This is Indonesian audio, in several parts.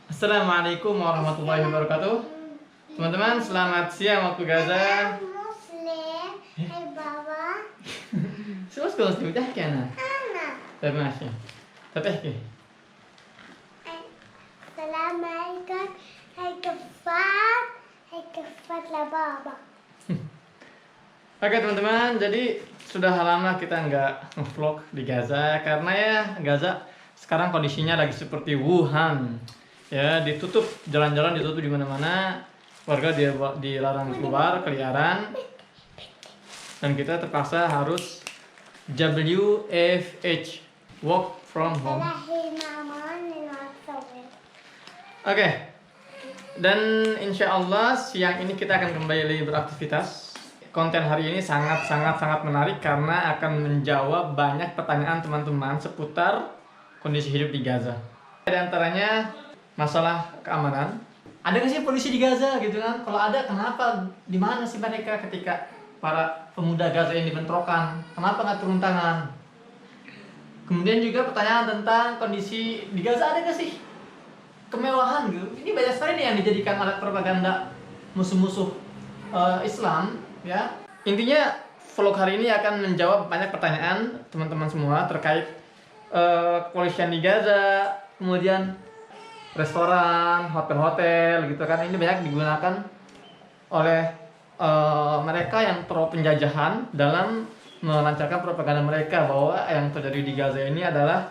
Assalamualaikum warahmatullahi wabarakatuh. Teman-teman, selamat siang waktu Gaza. Muslim, hai baba, شو اسكت اصلي بتحكي انا. Ana. طيب ماشي. طيب احكي. Assalamualaikum, hai kefat lah baba. Oke teman-teman, jadi sudah lama kita nggak nge-vlog di Gaza karena ya Gaza sekarang kondisinya lagi seperti Wuhan. Ya, ditutup jalan-jalan, ditutup di mana-mana. Warga dilarang keluar, keliaran. Dan kita terpaksa harus WFH, work from home. Salahi mama ninasawin. Oke. Dan insya Allah siang ini kita akan kembali beraktivitas. Konten hari ini sangat menarik karena akan menjawab banyak pertanyaan teman-teman seputar kondisi hidup di Gaza. Di antaranya masalah keamanan. Ada nggak sih polisi di Gaza gitu kan? Kalau ada, kenapa? Di mana sih mereka ketika para pemuda Gaza ini bentrokan? Kenapa nggak turun tangan? Kemudian juga pertanyaan tentang kondisi di Gaza, ada nggak sih kemewahan gitu? Ini banyak sekali nih yang dijadikan alat propaganda musuh-musuh Islam, ya. Intinya vlog hari ini akan menjawab banyak pertanyaan teman-teman semua terkait kepolisian di Gaza, kemudian restoran, hotel-hotel gitu kan. Ini banyak digunakan oleh mereka yang pro penjajahan dalam melancarkan propaganda mereka bahwa yang terjadi di Gaza ini adalah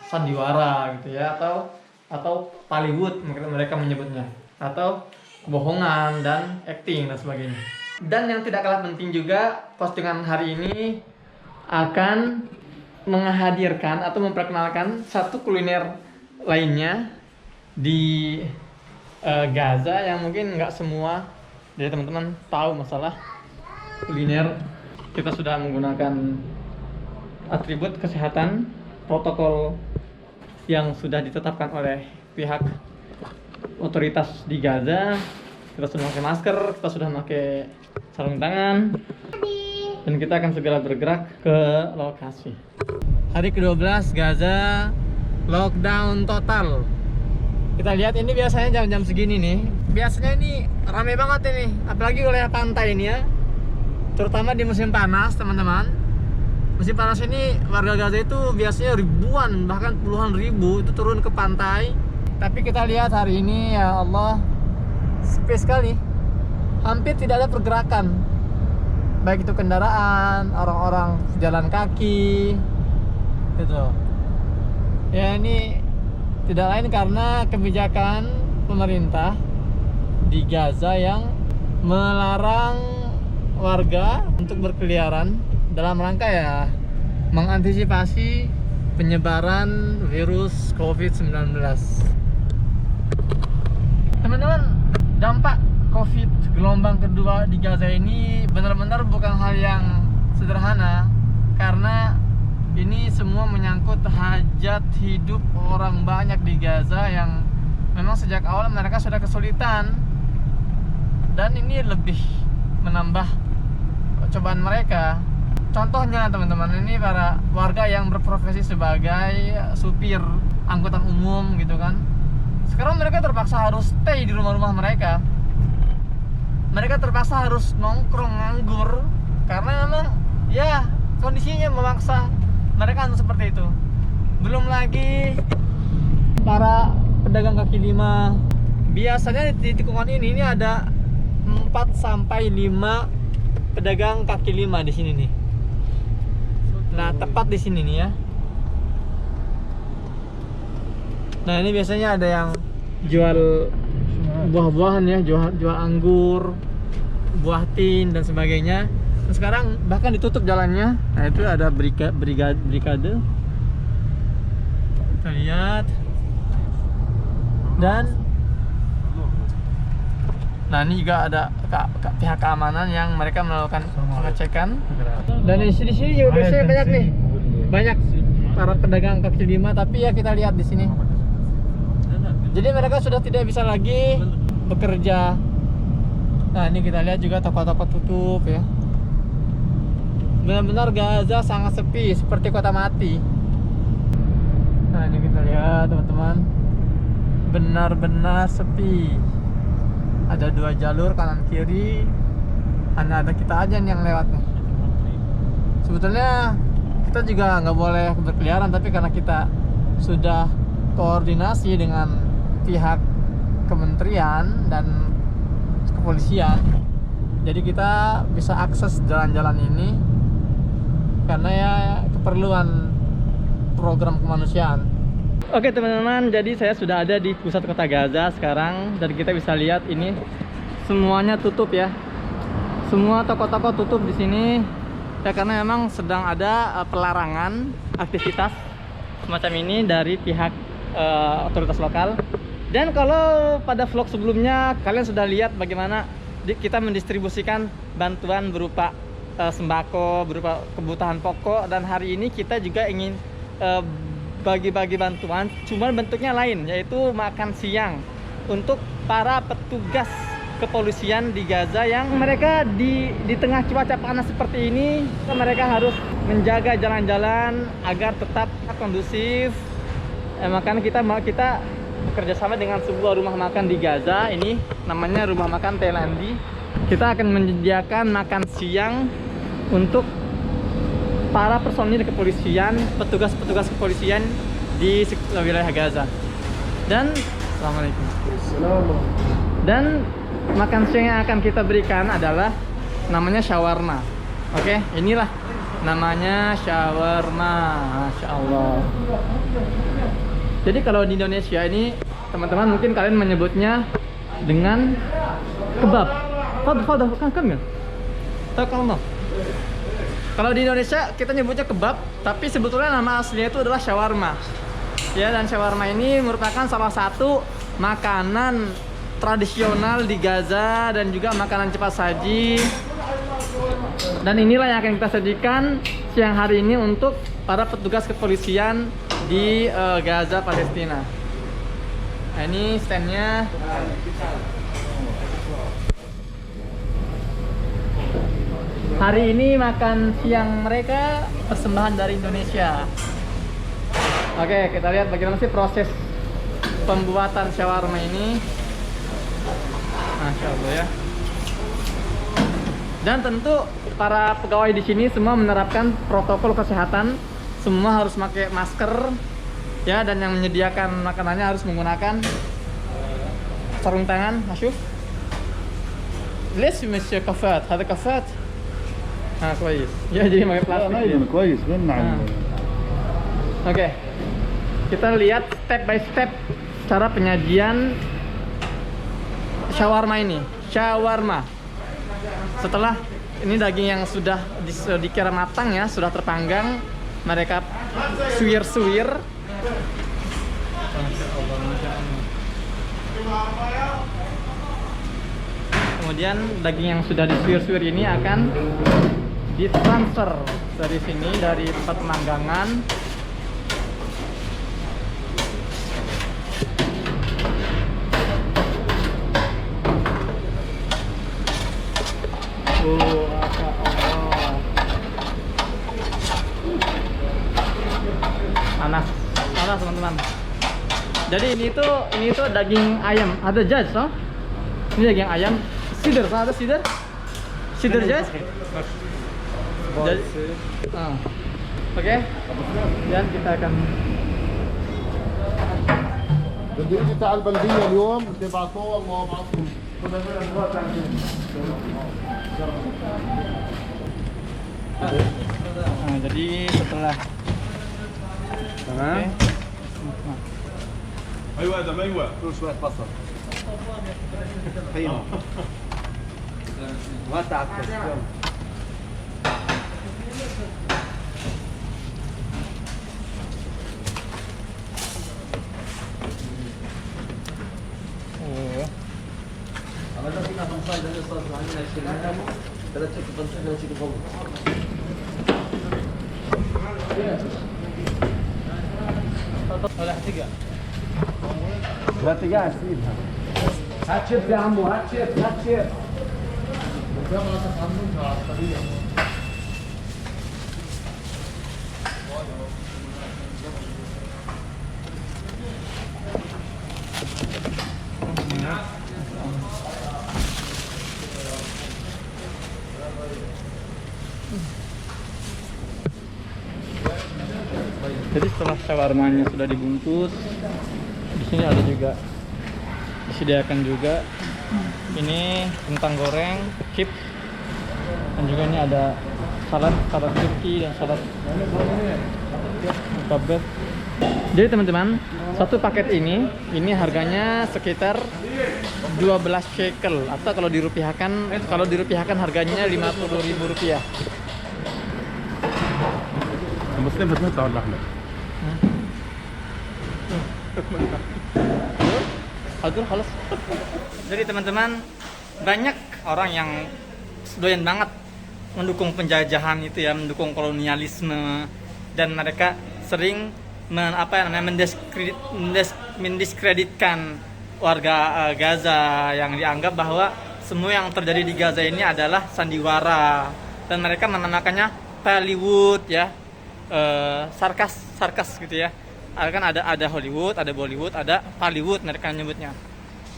sandiwara gitu ya, atau Hollywood mereka menyebutnya, atau kebohongan dan acting dan sebagainya. Dan yang tidak kalah penting juga, postingan hari ini akan menghadirkan atau memperkenalkan satu kuliner lainnya di Gaza yang mungkin nggak semua dari teman-teman tahu masalah kuliner. Kita sudah menggunakan atribut kesehatan, protokol yang sudah ditetapkan oleh pihak otoritas di Gaza. Kita sudah pakai masker, kita sudah pakai sarung tangan, dan kita akan segera bergerak ke lokasi. Hari ke-12 Gaza lockdown total. Kita lihat ini biasanya jam-jam segini nih. Biasanya ini ramai banget ini, apalagi wilayah pantai ini ya. Terutama di musim panas, teman-teman. Musim panas ini warga Gaza itu biasanya ribuan, bahkan puluhan ribu itu turun ke pantai. Tapi kita lihat hari ini, ya Allah, sepi sekali. Hampir tidak ada pergerakan. Baik itu kendaraan, orang-orang jalan kaki gitu. Ya, ini tidak lain karena kebijakan pemerintah di Gaza yang melarang warga untuk berkeliaran dalam rangka ya mengantisipasi penyebaran virus COVID-19. Teman-teman, dampak COVID gelombang kedua di Gaza ini benar-benar bukan hal yang sederhana, karena ini semua menyangkut hajat hidup orang banyak di Gaza yang memang sejak awal mereka sudah kesulitan, dan ini lebih menambah cobaan mereka. Contohnya teman-teman, ini para warga yang berprofesi sebagai supir angkutan umum gitu kan. Sekarang mereka terpaksa harus stay di rumah-rumah mereka. Mereka terpaksa harus nongkrong nganggur karena memang ya kondisinya memaksa mereka harus seperti itu. Belum lagi para pedagang kaki lima. Biasanya di tikungan ini ada 4 sampai 5 pedagang kaki lima di sini nih. Nah, tepat di sini nih ya. Nah, ini biasanya ada yang jual buah-buahan ya, jual anggur, buah tin dan sebagainya. Dan sekarang bahkan ditutup jalannya. Nah, itu ada brigade. Kita lihat. Dan nah, ini juga ada pihak keamanan yang mereka melakukan pengecekan. Dan di sini juga biasanya banyak nih. Banyak para pedagang kaki lima, tapi ya kita lihat di sini. Jadi mereka sudah tidak bisa lagi bekerja. Nah, ini kita lihat juga toko-toko tutup ya. Benar-benar Gaza sangat sepi, seperti kota mati. Nah, ini kita lihat teman-teman. benar-benar sepi. Ada 2 jalur kanan kiri, hanya ada kita aja yang lewat nih. Sebetulnya kita juga nggak boleh berkeliaran, tapi karena kita sudah koordinasi dengan pihak kementerian dan kepolisian, jadi kita bisa akses jalan-jalan ini karena ya keperluan program kemanusiaan. Oke teman-teman, jadi saya sudah ada di pusat kota Gaza sekarang, dan kita bisa lihat ini semuanya tutup ya. Semua toko-toko tutup di sini ya, karena memang sedang ada pelarangan aktivitas semacam ini dari pihak otoritas lokal. Dan kalau pada vlog sebelumnya kalian sudah lihat bagaimana kita mendistribusikan bantuan berupa sembako, berupa kebutuhan pokok, dan hari ini kita juga ingin bagi-bagi bantuan, cuman bentuknya lain, yaitu makan siang untuk para petugas kepolisian di Gaza yang mereka di tengah cuaca panas seperti ini, mereka harus menjaga jalan-jalan agar tetap kondusif. Makanya kita bekerja sama dengan sebuah rumah makan di Gaza, ini namanya Rumah Makan Thailandi. Kita akan menyediakan makan siang untuk para personil kepolisian, petugas-petugas kepolisian di wilayah Gaza. Dan assalamualaikum. Dan makan siang yang akan kita berikan adalah namanya shawarma. Oke, inilah namanya shawarma. Masya Allah. Jadi kalau di Indonesia ini teman-teman mungkin kalian menyebutnya dengan kebab. Fadhal bukan kamil. Takallah. Kalau di Indonesia kita nyebutnya kebab, tapi sebetulnya nama aslinya itu adalah shawarma. Ya, dan shawarma ini merupakan salah satu makanan tradisional di Gaza dan juga makanan cepat saji. Dan inilah yang akan kita sajikan siang hari ini untuk para petugas kepolisian di Gaza, Palestina. Nah, ini standnya. Hari ini makan siang mereka persembahan dari Indonesia. Oke, kita lihat bagaimana sih proses pembuatan shawarma ini. Masya Allah ya. Dan tentu para pegawai di sini semua menerapkan protokol kesehatan. Semua harus pakai masker ya, dan yang menyediakan makanannya harus menggunakan sarung tangan. Asyuf. ليش مش كفات هذا كفات كويس ya, jadi pakai plastik. كويس نعم. Oke, kita lihat step by step cara penyajian shawarma ini. Shawarma, setelah ini daging yang sudah dikira matang ya, sudah terpanggang, mereka suwir-suwir. Kemudian daging yang sudah disuir-suir ini akan ditransfer dari sini, dari tempat pemanggangan. Masya Allah. Panas teman-teman. Jadi ini tuh daging ayam. Ada judge, no? Ini daging ayam. Sidr, ada sidr? Sidr judge? Oke. Dan kita akan بدي اجي تاع البلديه اليوم تبعتوه الله يبعثكم. Nah, jadi setelah تمام. ايوه ادم ايوه شو شويه بصل. طحينه. ما تعكس. لا تقاعد سيبها. هات شيف يا عمو، هات شيف، هات شيف. shawarmanya sudah dibungkus. Di sini ada juga, disediakan juga. Ini kentang goreng, chips, dan juga ini ada salad Turki dan salad kebab. Jadi teman-teman, satu paket ini harganya sekitar 12 shekel, atau kalau dirupiahkan harganya 50.000 rupiah. المسلم هتموت ولا احنا؟ Aduh, halas. Jadi teman-teman, banyak orang yang doyan banget mendukung penjajahan itu ya, mendukung kolonialisme, dan mereka sering mendiskreditkan warga Gaza yang dianggap bahwa semua yang terjadi di Gaza ini adalah sandiwara, dan mereka menamakannya Hollywood ya, sarkas gitu ya. Kan ada Hollywood, ada Bollywood, ada Hollywood mereka nyebutnya.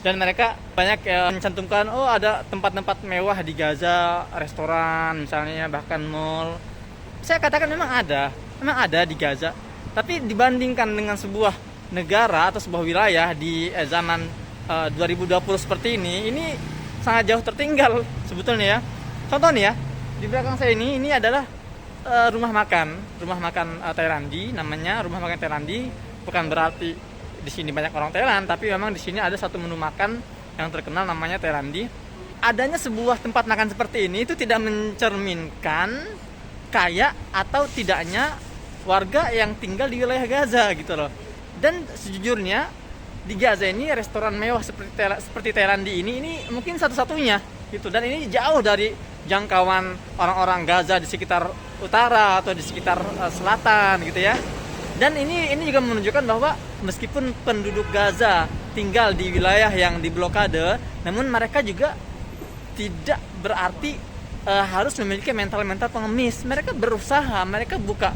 Dan mereka banyak mencantumkan, oh ada tempat-tempat mewah di Gaza, restoran misalnya, bahkan mall. Saya katakan memang ada di Gaza. Tapi dibandingkan dengan sebuah negara atau sebuah wilayah di zaman 2020 seperti ini sangat jauh tertinggal sebetulnya ya. Contoh nih ya, di belakang saya ini adalah rumah makan Thailandi, namanya rumah makan Thailandi. Bukan berarti di sini banyak orang Thailand, tapi memang di sini ada satu menu makan yang terkenal namanya Thailandi. Adanya sebuah tempat makan seperti ini itu tidak mencerminkan kaya atau tidaknya warga yang tinggal di wilayah Gaza gitu loh. Dan sejujurnya di Gaza ini restoran mewah seperti Thailandi ini mungkin satu-satunya gitu, dan ini jauh dari jangkauan orang-orang Gaza di sekitar utara atau di sekitar selatan gitu ya. Dan ini juga menunjukkan bahwa meskipun penduduk Gaza tinggal di wilayah yang diblokade, namun mereka juga tidak berarti harus memiliki mental pengemis. Mereka berusaha, mereka buka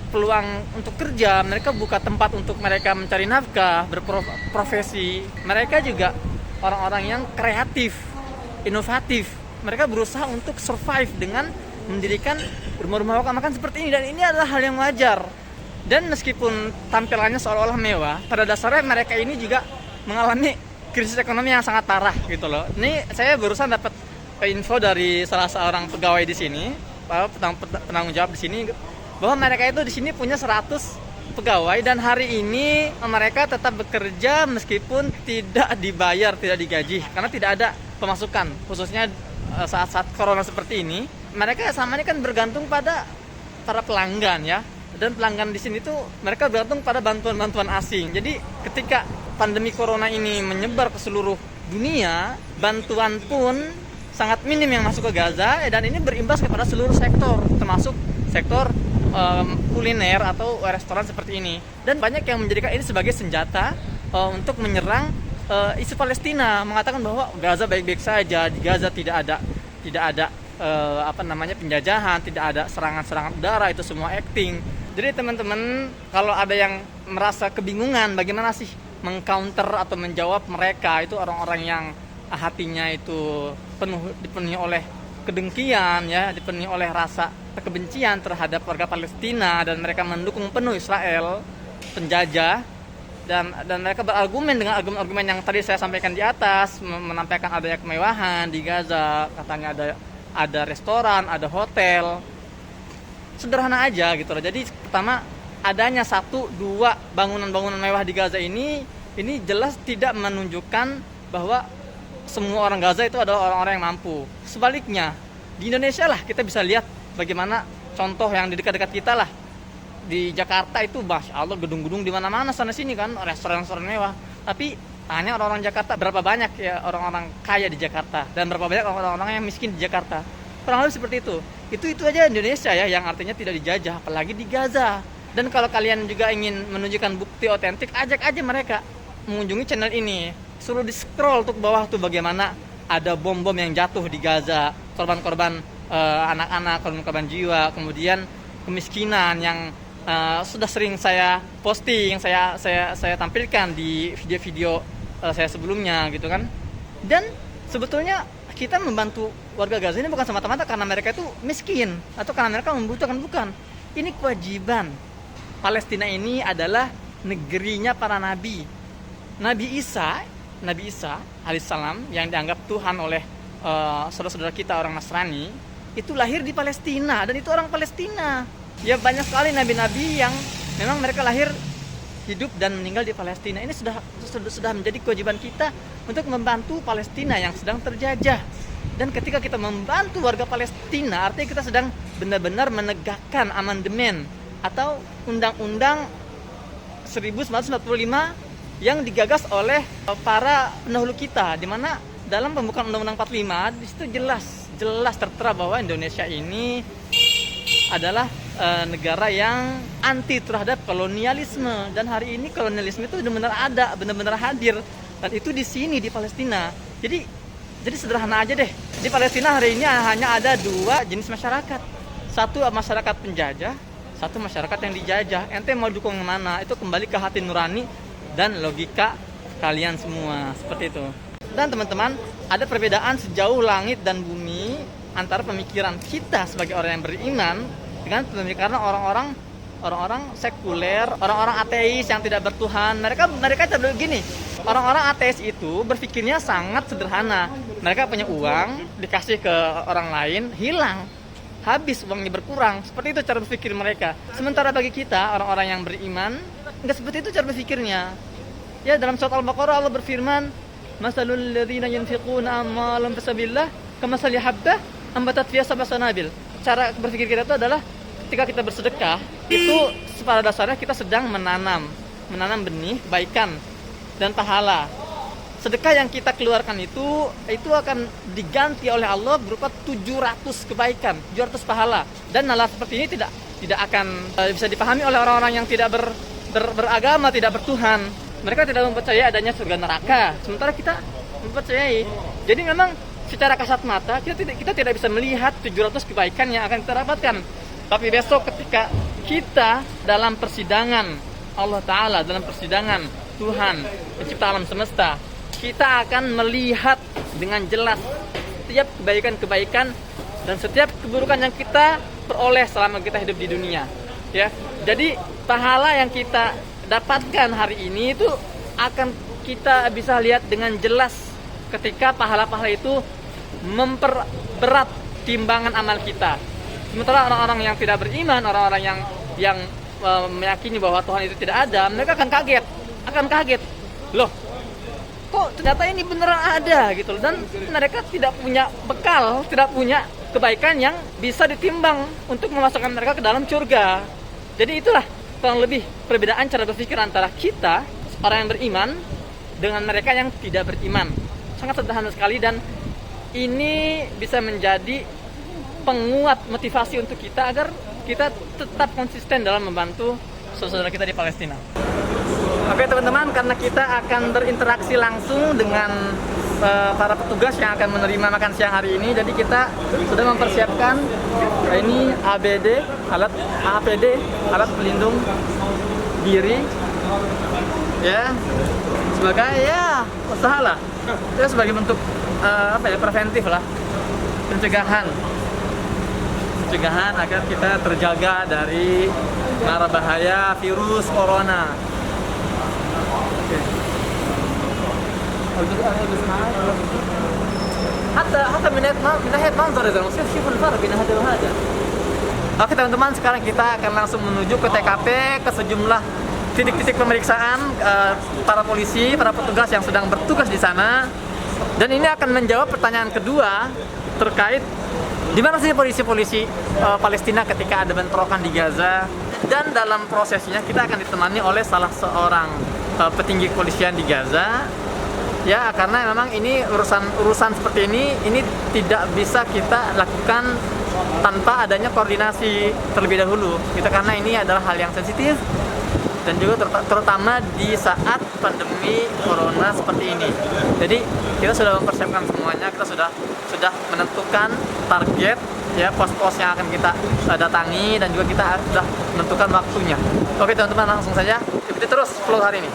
peluang untuk kerja, mereka buka tempat untuk mereka mencari nafkah, berprofesi. Mereka juga orang-orang yang kreatif, inovatif. Mereka berusaha untuk survive dengan mendirikan rumah-rumah makan seperti ini, dan ini adalah hal yang wajar. Dan meskipun tampilannya seolah-olah mewah, pada dasarnya mereka ini juga mengalami krisis ekonomi yang sangat parah gitu loh. Ini saya barusan dapat info dari salah seorang pegawai di sini, penanggung jawab di sini, bahwa mereka itu di sini punya 100 pegawai, dan hari ini mereka tetap bekerja meskipun tidak dibayar, tidak digaji, karena tidak ada pemasukan, khususnya saat-saat corona seperti ini. Mereka sama ini kan bergantung pada para pelanggan ya, dan pelanggan di sini tuh mereka bergantung pada bantuan asing. Jadi ketika pandemi corona ini menyebar ke seluruh dunia, bantuan pun sangat minim yang masuk ke Gaza, dan ini berimbas kepada seluruh sektor, termasuk sektor kuliner atau restoran seperti ini. Dan banyak yang menjadikan ini sebagai senjata untuk menyerang isu Palestina, mengatakan bahwa Gaza baik-baik saja, di Gaza tidak ada penjajahan, tidak ada serangan udara, itu semua acting. Jadi teman-teman, kalau ada yang merasa kebingungan bagaimana sih mengcounter atau menjawab mereka, itu orang-orang yang hatinya itu dipenuhi oleh kedengkian ya, dipenuhi oleh rasa kebencian terhadap warga Palestina, dan mereka mendukung penuh Israel penjajah, dan mereka berargumen dengan argumen yang tadi saya sampaikan di atas, menampilkan adanya kemewahan di Gaza, katanya ada restoran, ada hotel. Sederhana aja gitu loh. Jadi pertama, adanya 1-2 bangunan-bangunan mewah di Gaza ini jelas tidak menunjukkan bahwa semua orang Gaza itu adalah orang-orang yang mampu. Sebaliknya, di Indonesia lah kita bisa lihat bagaimana contoh yang di dekat-dekat kita lah. Di Jakarta itu Masya Allah, gedung-gedung di mana-mana sana sini kan, restoran-restoran mewah. Tapi tanya orang-orang Jakarta, berapa banyak ya orang-orang kaya di Jakarta, dan berapa banyak orang-orang yang miskin di Jakarta. Kurang lebih seperti itu. Itu aja Indonesia ya, yang artinya tidak dijajah, apalagi di Gaza. Dan kalau kalian juga ingin menunjukkan bukti otentik, ajak aja mereka mengunjungi channel ini. Suruh di scroll tuh ke bawah tuh bagaimana ada bom-bom yang jatuh di Gaza, korban-korban anak-anak, korban-korban jiwa, kemudian kemiskinan yang sudah sering saya posting, saya tampilkan di video-video saya sebelumnya gitu kan. Dan sebetulnya kita membantu warga Gaza ini bukan semata-mata karena mereka itu miskin atau karena mereka membutuhkan, bukan. Ini kewajiban Palestina ini adalah negerinya para nabi. Nabi Isa alaihissalam yang dianggap Tuhan oleh saudara-saudara kita orang Nasrani itu lahir di Palestina dan itu orang Palestina. Ya banyak sekali nabi-nabi yang memang mereka lahir, hidup dan meninggal di Palestina. Ini sudah menjadi kewajiban kita untuk membantu Palestina yang sedang terjajah. Dan ketika kita membantu warga Palestina, artinya kita sedang benar-benar menegakkan amandemen atau undang-undang 1945 yang digagas oleh para pendahulu kita, di mana dalam pembukaan undang-undang 45 di situ jelas tertera bahwa Indonesia ini adalah negara yang anti terhadap kolonialisme, dan hari ini kolonialisme itu benar-benar hadir, dan itu di sini di Palestina. Jadi sederhana aja deh. Di Palestina hari ini hanya ada 2 jenis masyarakat. Satu masyarakat penjajah, satu masyarakat yang dijajah. Ente mau dukung mana? Itu kembali ke hati nurani dan logika kalian semua, seperti itu. Dan teman-teman, ada perbedaan sejauh langit dan bumi antara pemikiran kita sebagai orang yang beriman dengan pemikiran orang-orang sekuler, orang-orang ateis yang tidak bertuhan. Mereka tidak begini. Orang-orang ateis itu berpikirnya sangat sederhana. Mereka punya uang, dikasih ke orang lain, hilang, habis, uangnya berkurang. Seperti itu cara berpikir mereka. Sementara bagi kita, orang-orang yang beriman, enggak seperti itu cara berpikirnya. Ya, dalam surat Al-Baqarah Allah berfirman, "Masalul ladzina yunfiquna amwalahum fisabilillah kamathali habbah ambatat fiha sab'a sanabil." Cara berpikir kita itu adalah ketika kita bersedekah, itu pada dasarnya kita sedang menanam benih kebaikan dan pahala. Sedekah yang kita keluarkan itu akan diganti oleh Allah berupa 700 kebaikan, 700 pahala. Dan hal seperti ini tidak akan bisa dipahami oleh orang-orang yang tidak beragama, tidak bertuhan. Mereka tidak mempercayai adanya surga neraka, sementara kita mempercayai. Jadi memang secara kasat mata kita tidak bisa melihat 700 kebaikan yang akan kita dapatkan. Tapi besok ketika kita dalam persidangan Allah Ta'ala, dalam persidangan Tuhan pencipta alam semesta, kita akan melihat dengan jelas setiap kebaikan-kebaikan dan setiap keburukan yang kita peroleh selama kita hidup di dunia. Ya, jadi pahala yang kita dapatkan hari ini itu akan kita bisa lihat dengan jelas ketika pahala-pahala itu memperberat timbangan amal kita. Sementara orang-orang yang tidak beriman, orang-orang yang meyakini bahwa Tuhan itu tidak ada, mereka akan kaget. Loh, kok ternyata ini beneran ada gitu loh. Dan mereka tidak punya bekal, tidak punya kebaikan yang bisa ditimbang untuk memasukkan mereka ke dalam surga. Jadi itulah kurang lebih perbedaan cara berpikir antara kita, orang yang beriman, dengan mereka yang tidak beriman. Sangat sederhana sekali, dan ini bisa menjadi penguat motivasi untuk kita agar kita tetap konsisten dalam membantu saudara kita di Palestina. Oke teman-teman, karena kita akan berinteraksi langsung dengan para petugas yang akan menerima makan siang hari ini, jadi kita sudah mempersiapkan ini APD, alat pelindung diri, ya, sebagai usaha lah, itu sebagai bentuk preventif lah, pencegahan agar kita terjaga dari mara bahaya virus corona. حتى من ناحية منظر إذا نصير شوف الفرق بين هذا وهذا. Oke teman-teman, sekarang kita akan langsung menuju ke TKP, ke sejumlah titik-titik pemeriksaan para polisi, para petugas yang sedang bertugas di sana. Dan ini akan menjawab pertanyaan kedua terkait di mana sih polisi-polisi Palestina ketika ada bentrokan di Gaza. Dan dalam prosesnya kita akan ditemani oleh salah seorang petinggi kepolisian di Gaza. Ya, karena memang ini urusan seperti ini tidak bisa kita lakukan tanpa adanya koordinasi terlebih dahulu. Karena ini adalah hal yang sensitif dan juga terutama di saat pandemi corona seperti ini. Jadi kita sudah mempersiapkan semuanya, kita sudah menentukan target, ya, pos-pos yang akan kita datangi, dan juga kita sudah menentukan waktunya. Oke teman-teman, langsung saja ikuti terus vlog hari ini.